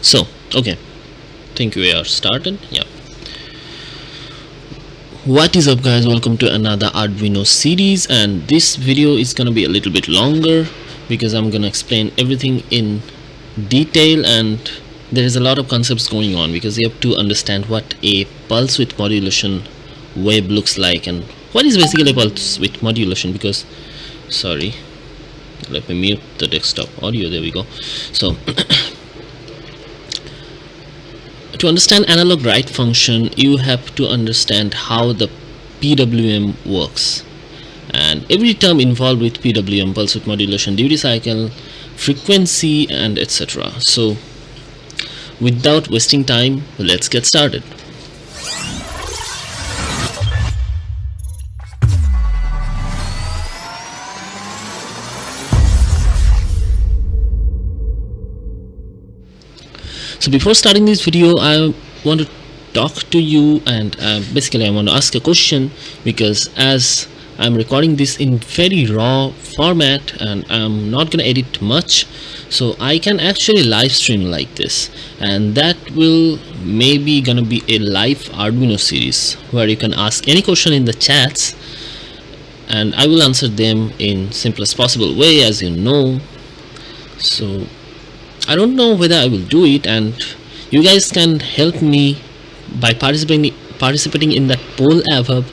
So okay, think we are started. Yeah, what is up guys, welcome to another Arduino series, and this video is gonna be a little bit longer because I'm gonna explain everything in detail, and there is a lot of concepts going on because you have to understand what a pulse width modulation wave looks like and what is basically a pulse width modulation. Because sorry, let me mute the desktop audio. There we go. So to understand analog write function, you have to understand how the PWM works, and every term involved with PWM, pulse width modulation, duty cycle, frequency, and etc. So without wasting time, let's get started. So before starting this video, I want to talk to you, and basically I want to ask a question, because as I'm recording this in very raw format and I'm not gonna edit much, so I can actually live stream like this, and that will maybe gonna be a live Arduino series where you can ask any question in the chats and I will answer them in simplest possible way, as you know. So I don't know whether I will do it, and you guys can help me by participating in that poll above,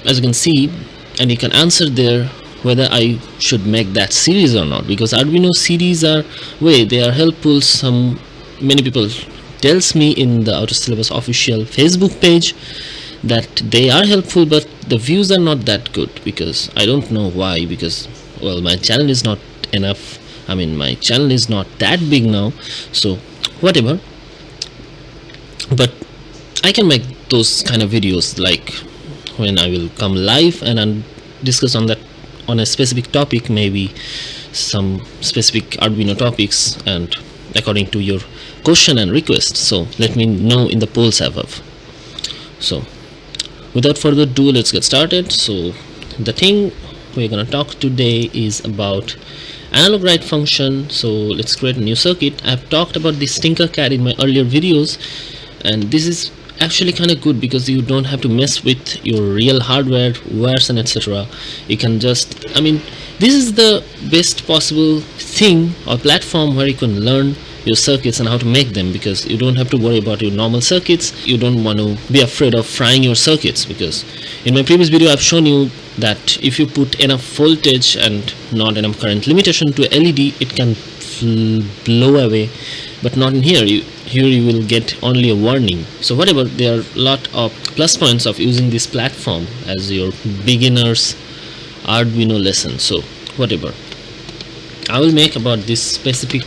as you can see, and you can answer there whether I should make that series or not, because Arduino series are they are helpful. Many people tells me in the Outta Syllabus official Facebook page that they are helpful, but the views are not that good, because I don't know why, because well, my channel is not enough. I mean, my channel is not that big now, so whatever, but I can make those kind of videos like when I will come live and discuss on a specific topic, maybe some specific Arduino topics, and according to your question and request. So let me know in the polls above. So without further ado, let's get started. So the thing we're gonna talk today is about analog write function. So let's create a new circuit. I've talked about this Tinkercad in my earlier videos, and this is actually kind of good because you don't have to mess with your real hardware, wires, and etc. You can just, I mean, this is the best possible thing or platform where you can learn your circuits and how to make them, because you don't have to worry about your normal circuits. You don't want to be afraid of frying your circuits, because in my previous video I've shown you that if you put enough voltage and not enough current limitation to LED, it can blow away, but not in here. Here you will get only a warning. So whatever, there are a lot of plus points of using this platform as your beginner's Arduino lesson. So whatever, I will make about this specific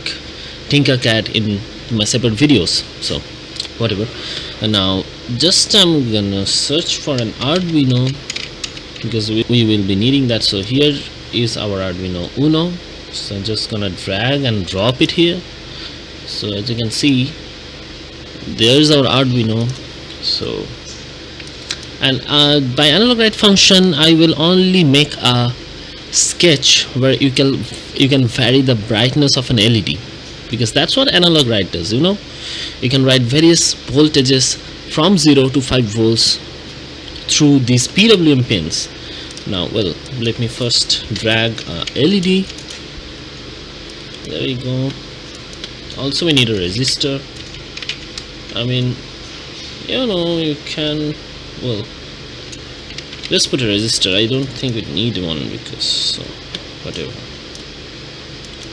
Tinkercad in my separate videos. So whatever, and now just I'm gonna search for an Arduino, because we will be needing that. So here is our Arduino Uno, so I'm just gonna drag and drop it here. So as you can see, there is our Arduino. So, and by analog write function, I will only make a sketch where you can vary the brightness of an LED, because that's what analog write does. You know, you can write various voltages from 0 to 5 volts through these PWM pins. Now, well, let me first drag a LED. There we go. Also, we need a resistor. I mean, you know, you can, well, let's put a resistor. I don't think we need one, because so whatever.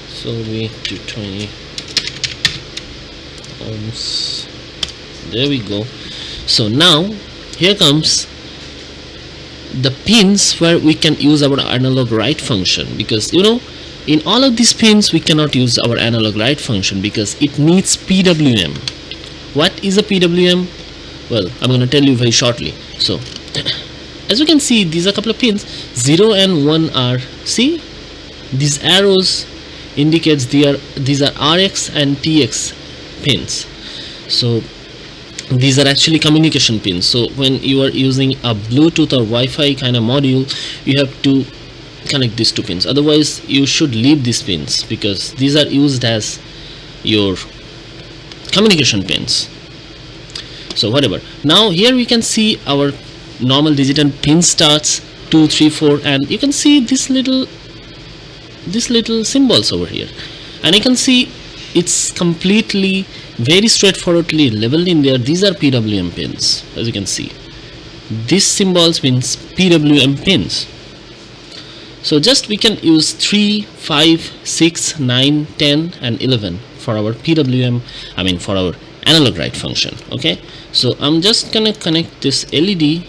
So we do 20 ohms. There we go. So now here comes the pins where we can use our analog write function, because you know, in all of these pins we cannot use our analog write function because it needs PWM. What is a PWM? Well, I'm going to tell you very shortly. So as you can see, these are a couple of pins. 0 and 1 are, see, these arrows indicates these are RX and TX pins. So these are actually communication pins. So when you are using a Bluetooth or Wi-Fi kind of module, you have to connect these two pins. Otherwise you should leave these pins, because these are used as your communication pins. So whatever. Now here we can see our normal digital pin starts 2, 3, 4, and you can see this little symbols over here, and you can see it's completely very straightforwardly labeled in there. These are PWM pins. As you can see, this symbols means PWM pins. So just we can use 3, 5, 6, 9, 10 and 11 for our PWM, for our analogWrite function. Okay, so I'm just gonna connect this LED,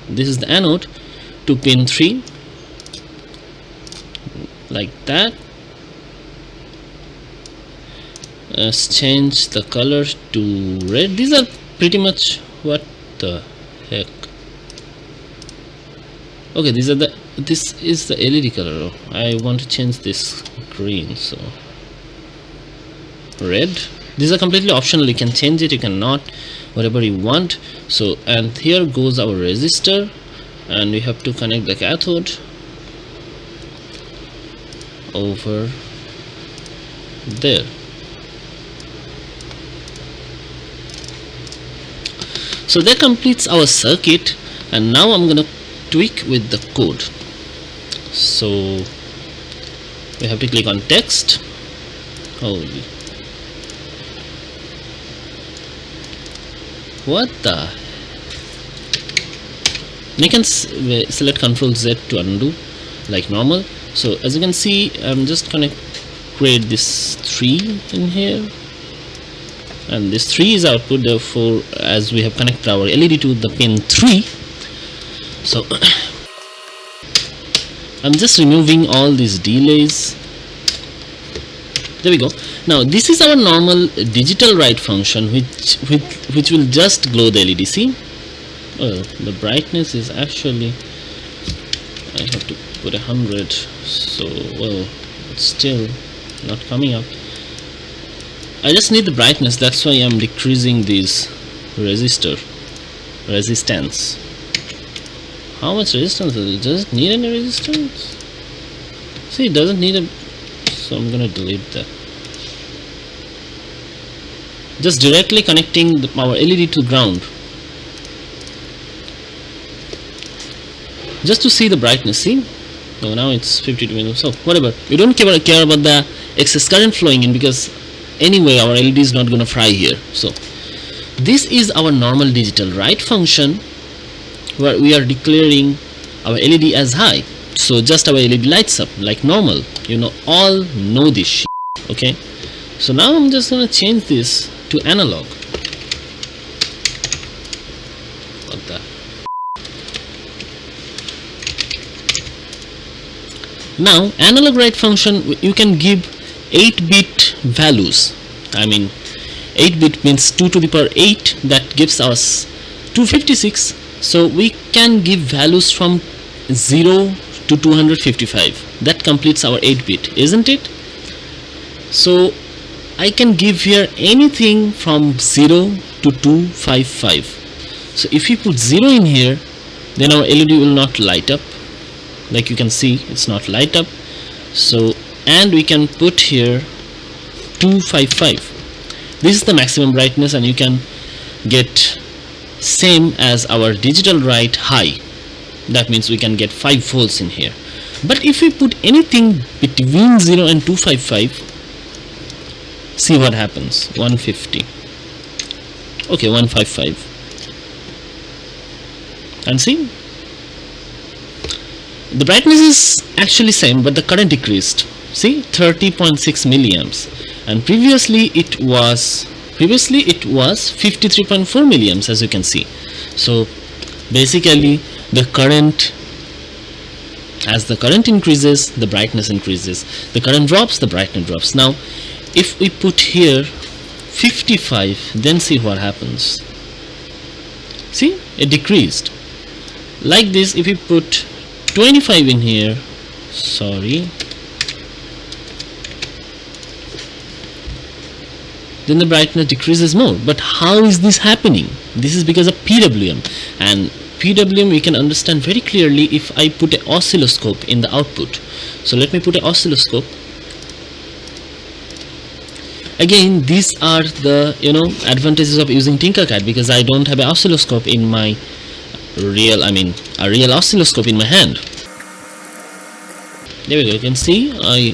this is the anode, to pin 3 like that. Let's change the color to red. These are pretty much, what the heck. Okay, this is the LED color. I want to change this green, so red. These are completely optional, you can change it, you cannot, whatever you want. So, and here goes our resistor, and we have to connect the cathode over there. So that completes our circuit, and now I'm gonna tweak with the code. So we have to click on text. Holy, what the? You can select Ctrl Z to undo like normal. So as you can see, I'm just gonna create this 3 in here, and this 3 is output. Therefore, as we have connected our LED to the pin 3, so I'm just removing all these delays. There we go. Now this is our normal digital write function, which will just glow the LED. See, the brightness is actually, I have to put 100, so it's still not coming up. I just need the brightness, that's why I'm decreasing this resistance. How much resistance does it need? Any resistance? See, it doesn't need a, so I'm gonna delete that. Just directly connecting our LED to ground, just to see the brightness. See, oh, now it's 52 minutes. So whatever, we don't care about the excess current flowing in, because anyway our LED is not gonna fry here. So this is our normal digital write function, where we are declaring our LED as high, so just our LED lights up like normal. All know this shit. Okay, so now I'm just gonna change this to analog. What the? Now analogWrite function, you can give 8-bit values. 8-bit means 2 to the power 8, that gives us 256. So we can give values from 0 to 255. That completes our 8-bit, isn't it? So I can give here anything from 0 to 255. So if you put 0 in here, then our LED will not light up. Like you can see, it's not light up. So, and we can put here 255. This is the maximum brightness, and you can get same as our digital write high. That means we can get 5 volts in here. But if we put anything between 0 and 255, see what happens. 150. Okay, 155. And see, the brightness is actually same, but the current decreased. See, 30.6 milliamps, and previously it was 53.4 milliamps, as you can see. So basically the current, as the current increases, the brightness increases. The current drops, the brightness drops. Now if we put here 55, then see what happens. See, it decreased. Like this, if we put 25 in here, then the brightness decreases more. But how is this happening? This is because of PWM, and PWM we can understand very clearly if I put an oscilloscope in the output. So let me put an oscilloscope, again, these are the advantages of using Tinkercad, because I don't have an oscilloscope in my a real oscilloscope in my hand. There we go. You can see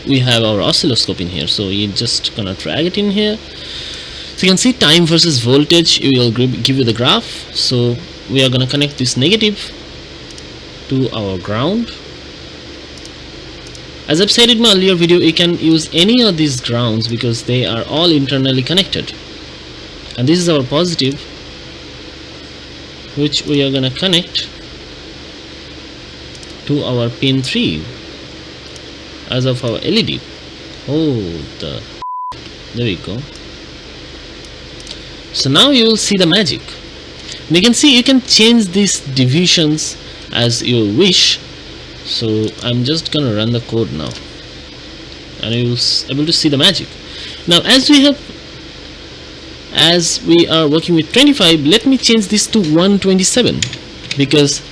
we have our oscilloscope in here, so you're just gonna drag it in here. So you can see time versus voltage. It will give you the graph. So we are gonna connect this negative to our ground. As I've said in my earlier video, you can use any of these grounds because they are all internally connected. And this is our positive, which we are gonna connect to our pin 3 as of our LED. There we go. So now you will see the magic. And you can see you can change these divisions as you wish. So I'm just gonna run the code now, and you will able to see the magic. Now as we are working with 25, let me change this to 127 because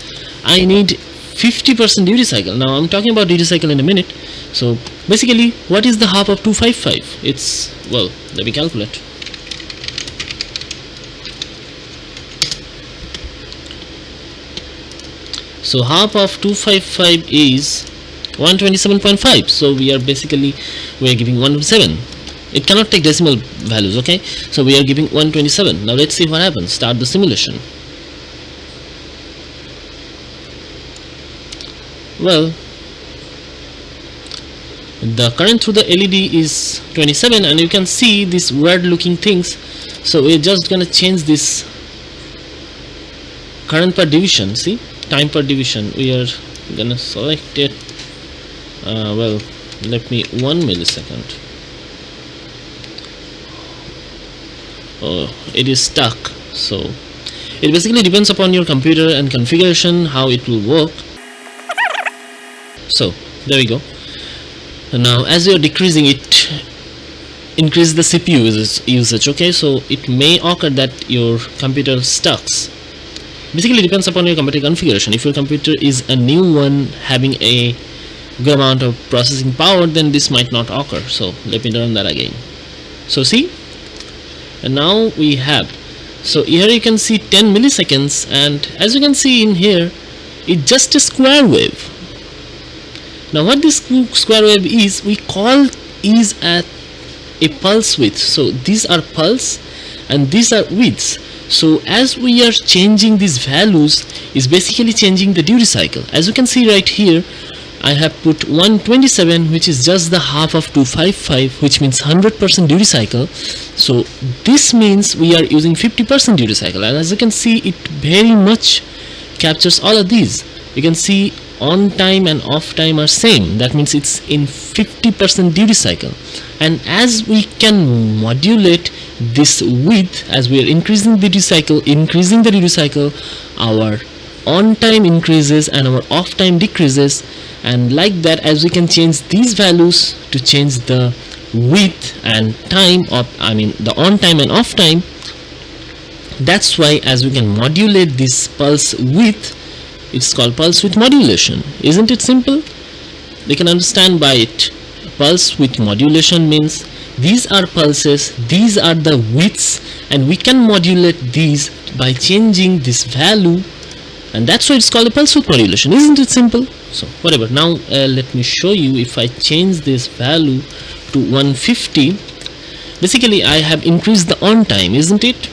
I need 50% duty cycle. Now I'm talking about duty cycle in a minute. So basically, what is the half of 255? It's, well, let me calculate. So half of 255 is 127.5. So we are giving 127. It cannot take decimal values, okay? So we are giving 127. Now let's see what happens. Start the simulation. Well, the current through the LED is 27, and you can see these weird looking things. So we're just gonna change this current per division. See, time per division. We are gonna select it. Well, let me 1 millisecond. Oh, it is stuck. So it basically depends upon your computer and configuration how it will work. So there we go. And now as you are decreasing it, increase the CPU usage, okay? So it may occur that your computer stucks. Basically depends upon your computer configuration. If your computer is a new one having a good amount of processing power, then this might not occur. So let me run that again. So see, and now we have, so here you can see 10 milliseconds, and as you can see in here, it's just a square wave. Now what this square wave is, we call is at a pulse width. So these are pulse and these are widths. So as we are changing these values, is basically changing the duty cycle. As you can see right here, I have put 127, which is just the half of 255, which means 100% duty cycle. So this means we are using 50% duty cycle, and as you can see, it very much captures all of these. You can see on time and off time are same. That means it's in 50% duty cycle. And as we can modulate this width, as we are increasing the duty cycle, our on time increases and our off time decreases. And like that, as we can change these values to change the width and time of, the on time and off time. That's why as we can modulate this pulse width, it's called pulse width modulation. Isn't it simple? They can understand by it. Pulse width modulation means these are pulses, these are the widths, and we can modulate these by changing this value, and that's why it's called a pulse width modulation. Isn't it simple? So whatever. Now let me show you. If I change this value to 150, basically I have increased the on time, isn't it?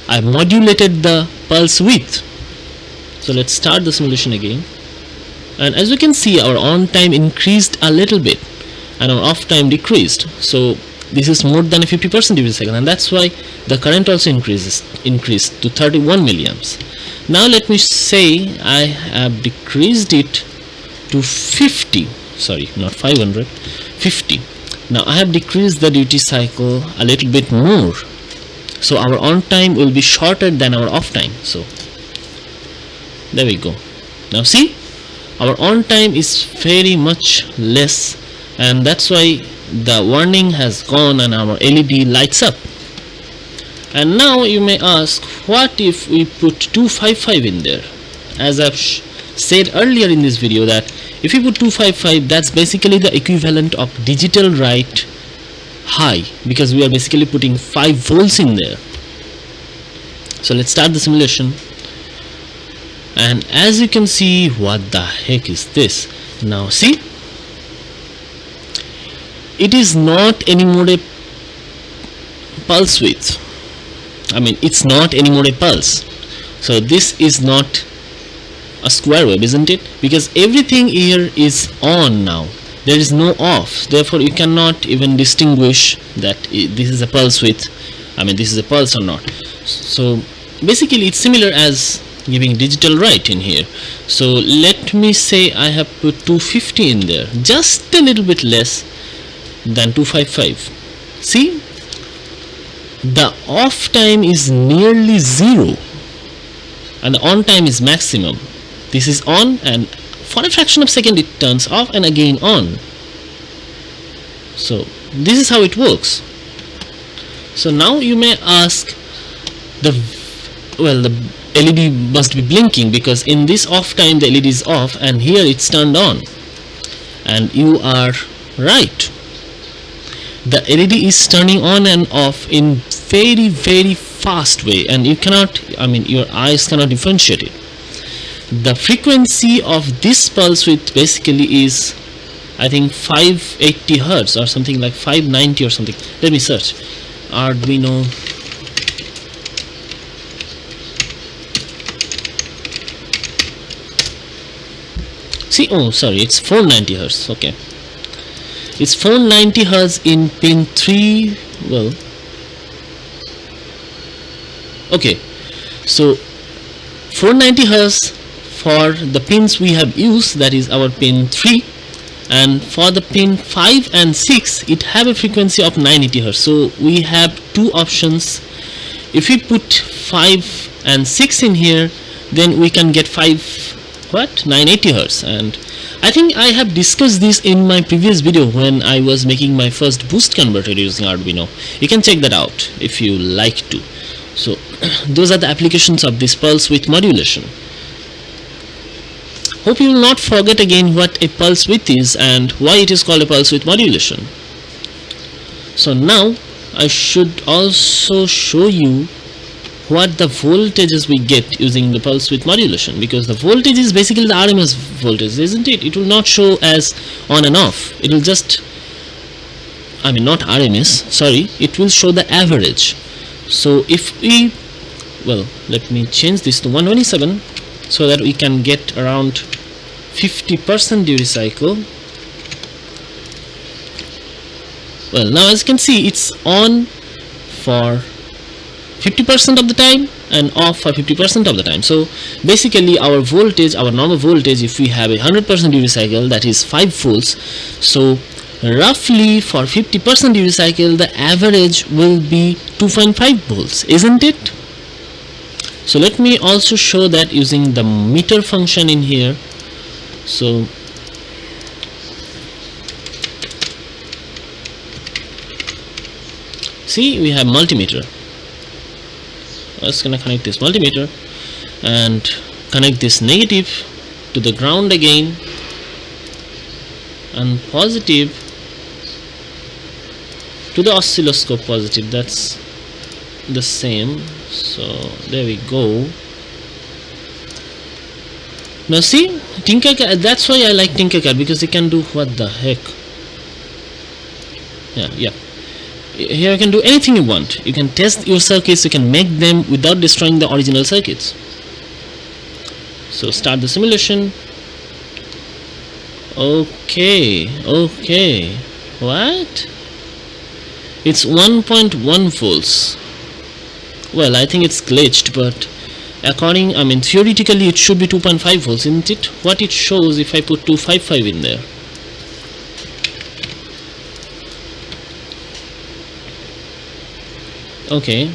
I modulated the pulse width. So let's start the simulation again, and as you can see, our on time increased a little bit and our off time decreased. So this is more than a 50% duty cycle, and that's why the current also increased to 31 milliamps. Now let me say I have decreased it to 50, sorry, not 500, 50. Now I have decreased the duty cycle a little bit more, so our on time will be shorter than our off time. So there we go. Now see, our on time is very much less, and that's why the warning has gone and our LED lights up. And now you may ask, what if we put 255 in there? As I've said earlier in this video, that if you put 255, that's basically the equivalent of digital write high because we are basically putting 5 volts in there. So let's start the simulation, and as you can see, what the heck is this? Now see, it is not anymore a pulse width. I mean, it's not anymore a pulse. So this is not a square wave, isn't it? Because everything here is on now. There is no off. Therefore, you cannot even distinguish that this is a pulse width. I mean, this is a pulse or not. So basically, it's similar as giving digital write in here. So let me say I have put 250 in there, just a little bit less than 255. See, the off time is nearly 0 and the on time is maximum. This is on, and for a fraction of a second it turns off and again on. So this is how it works. So now you may ask, the LED must be blinking because in this off time the LED is off and here it's turned on, and you are right. The LED is turning on and off in very fast way, and you cannot, I mean, your eyes cannot differentiate it. The frequency of this pulse width basically is, I think, 580 Hertz or something like 590 or something. Let me search Arduino. See, oh sorry, it's 490 Hertz. Okay, it's 490 Hertz in pin 3. Well, okay, so 490 Hertz for the pins we have used, that is our pin 3, and for the pin 5 and 6 it have a frequency of 980 Hertz. So we have two options. If we put 5 and 6 in here, then we can get 980 Hertz. And I think I have discussed this in my previous video when I was making my first boost converter using Arduino. You can check that out if you like to. So those are the applications of this pulse width modulation. Hope you will not forget again what a pulse width is and why it is called a pulse width modulation. So now I should also show you what the voltages we get using the pulse width modulation, because the voltage is basically the RMS voltage, isn't it? It will not show as on and off. It will just, I mean, not RMS, sorry, it will show the average. So if we, well, let me change this to 127 so that we can get around 50% duty cycle. Well, now as you can see, it's on for 50% of the time and off for 50% of the time. So basically our voltage, our normal voltage, if we have a 100% duty cycle, that is 5 volts. So roughly for 50% duty cycle the average will be 2.5 volts, isn't it? So let me also show that using the meter function in here. So see, we have multimeter. I'm just gonna connect this multimeter and connect this negative to the ground again, and positive to the oscilloscope positive. That's the same. So there we go. Now see, Tinkercad, that's why I like Tinkercad, because you can do what the heck. Yeah. Here you can do anything you want. You can test your circuits, you can make them without destroying the original circuits. So start the simulation. Okay, what? It's 1.1 volts. Well, I think it's glitched, but theoretically it should be 2.5 volts, isn't it? What it shows if I put 255 in there. Okay,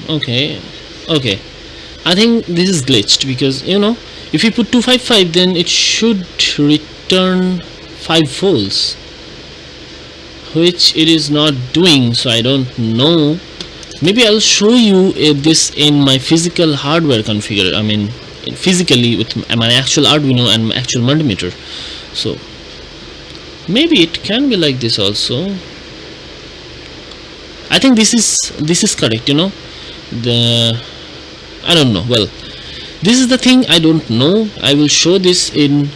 I think this is glitched, because if you put 255 then it should return 5 volts, which it is not doing. So I don't know, maybe I'll show you this in my physical hardware configure, physically with my actual Arduino and my actual multimeter. So maybe it can be like this also. I think this is correct, you know. I don't know. Well, this is the thing I don't know. I will show this in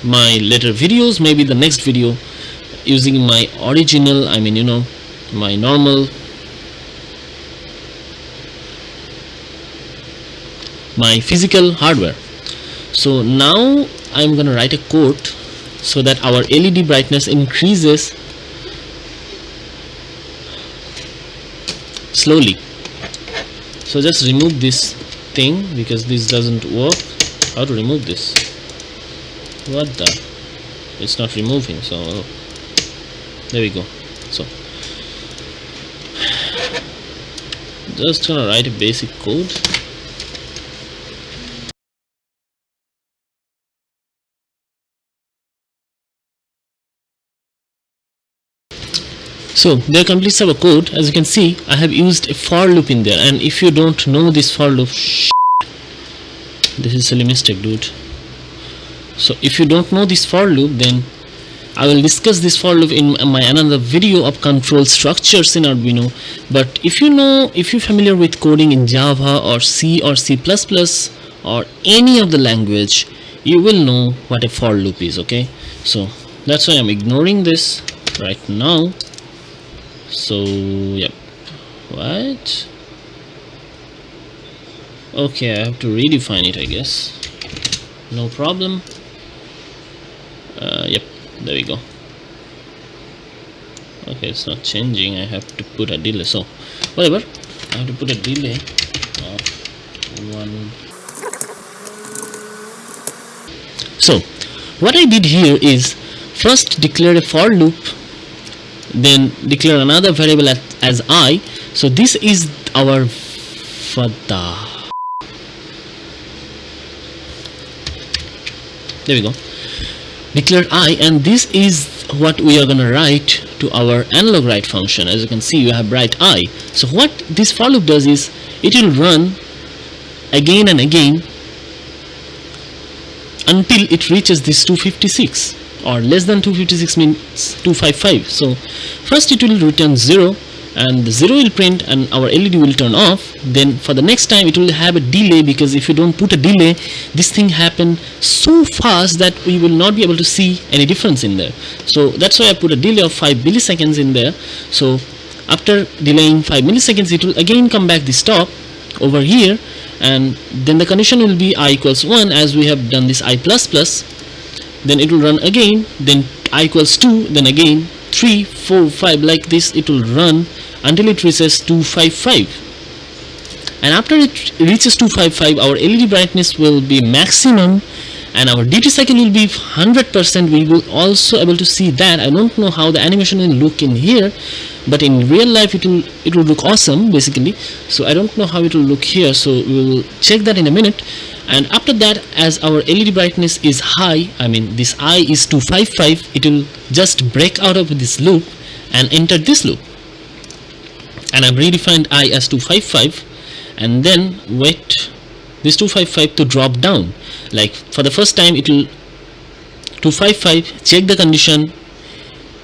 my later videos, maybe the next video, using my original, I mean, you know, my normal, my physical hardware. So now I'm gonna write a code so that our LED brightness increases slowly. So just remove this thing because this doesn't work. How to remove this? What the? It's not removing. So there we go. So just gonna write a basic code. So there completes our code. As you can see, I have used a for loop in there, and if you don't know this for loop, this is silly mistake, dude. So if you don't know this for loop, then I will discuss this for loop in my another video of control structures in Arduino. But if you know, if you're familiar with coding in Java or C or C++ or any of the language, you will know what a for loop is. Okay, so that's why I'm ignoring this right now. So yep, what? Okay, I have to redefine it, I guess. No problem. Yep, there we go. Okay, it's not changing. I have to put a delay. So whatever, I have to put a delay of 1. So what I did here is first declare a for loop, then declare another variable as I. So this is our there we go, declare I, and this is what we are gonna write to our analogWrite function. As you can see, you have write I. So what this for loop does is it will run again and again until it reaches this 256, or less than 256 means 255. So first it will return 0, and the 0 will print and our LED will turn off. Then for the next time it will have a delay, because if you don't put a delay, this thing happen so fast that we will not be able to see any difference in there. So that's why I put a delay of 5 milliseconds in there. So after delaying 5 milliseconds, it will again come back this top over here, and then the condition will be I equals 1, as we have done this I++. Then it will run again, then I equals 2, then again 3, 4, 5, like this it will run until it reaches 255. And after it reaches 255, our LED brightness will be maximum and our duty cycle will be 100%. We will also able to see that. I don't know how the animation will look in here, but in real life it will look awesome basically. So I don't know how it will look here, so we will check that in a minute. And after that, as our LED brightness is high, I mean this I is 255, it will just break out of this loop and enter this loop. And I've redefined I as 255, and then wait this 255 to drop down. Like for the first time it will 255, check the condition,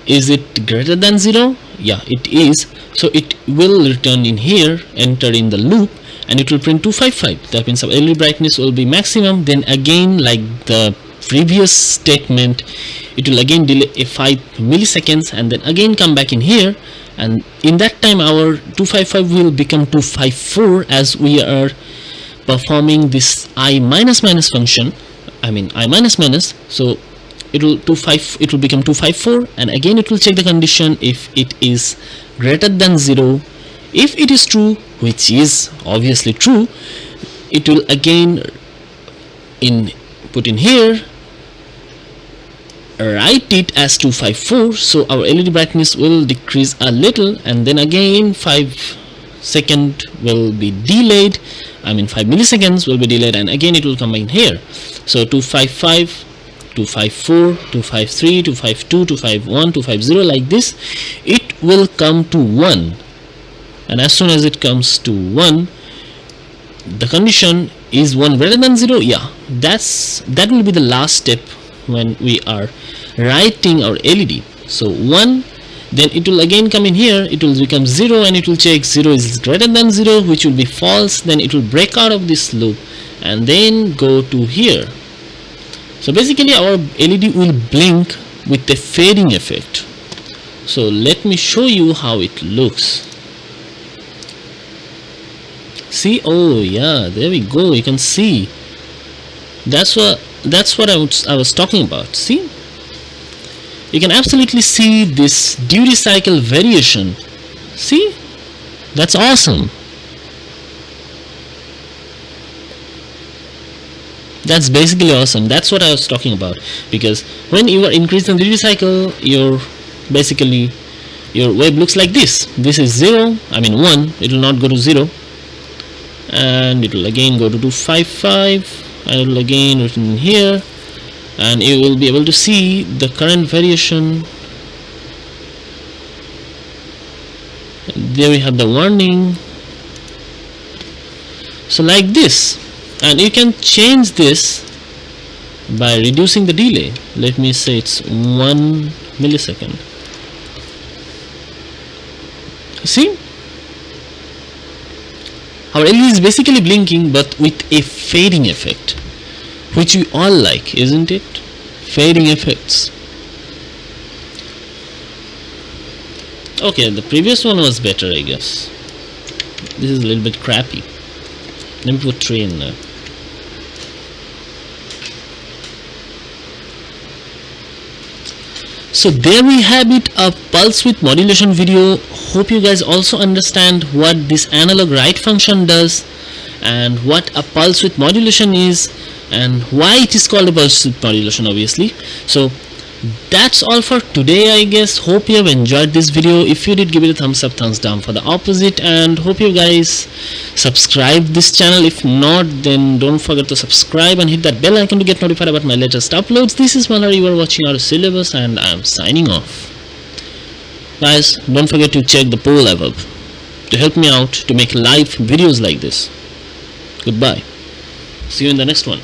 is it greater than 0? Yeah, it is. So it will return in here, enter in the loop, and it will print 255. That means our LED brightness will be maximum. Then again, like the previous statement, it will again delay a 5 milliseconds and then again come back in here, and in that time our 255 will become 254 as we are performing this I minus minus function. I mean I minus minus. So it will become 254, and again it will check the condition if it is greater than 0. If it is true, which is obviously true, it will again put in here, write it as 254. So our LED brightness will decrease a little, and then again 5 seconds will be delayed. I mean 5 milliseconds will be delayed, and again it will come in here. So 255, 254, 253, 252, 251, 250, like this. It will come to 1, and as soon as it comes to 1, the condition is 1 greater than 0. Yeah, that will be the last step when we are writing our LED. So 1 then it will again come in here, it will become 0, and it will check 0 is greater than 0, which will be false. Then it will break out of this loop and then go to here. So basically our LED will blink with a fading effect. So let me show you how it looks. See, oh yeah, there we go, you can see. That's what I was talking about. See, you can absolutely see this duty cycle variation. See, that's awesome. That's basically awesome. That's what I was talking about, because when you are increasing the duty cycle, your wave looks like this. This is 0, I mean 1, it will not go to 0, and it will again go to 255, and it will again written here, and you will be able to see the current variation. There we have the warning. So like this, and you can change this by reducing the delay. Let me say it's 1 millisecond. See, our LED is basically blinking but with a fading effect, which we all like, isn't it? Fading effects. Okay, the previous one was better, I guess. This is a little bit crappy. Let me put 3 in there. So there we have it, a pulse width modulation video. Hope you guys also understand what this analogWrite function does, and what a pulse width modulation is, and why it is called a pulse width modulation, obviously. So that's all for today, I guess. Hope you have enjoyed this video. If you did, give it a thumbs up, thumbs down for the opposite, and hope you guys subscribe this channel. If not, then don't forget to subscribe and hit that bell icon to get notified about my latest uploads. This is Malhar, you are watching Outta Syllabus, and I'm signing off. Guys, don't forget to check the poll above to help me out to make live videos like this. Goodbye. See you in the next one.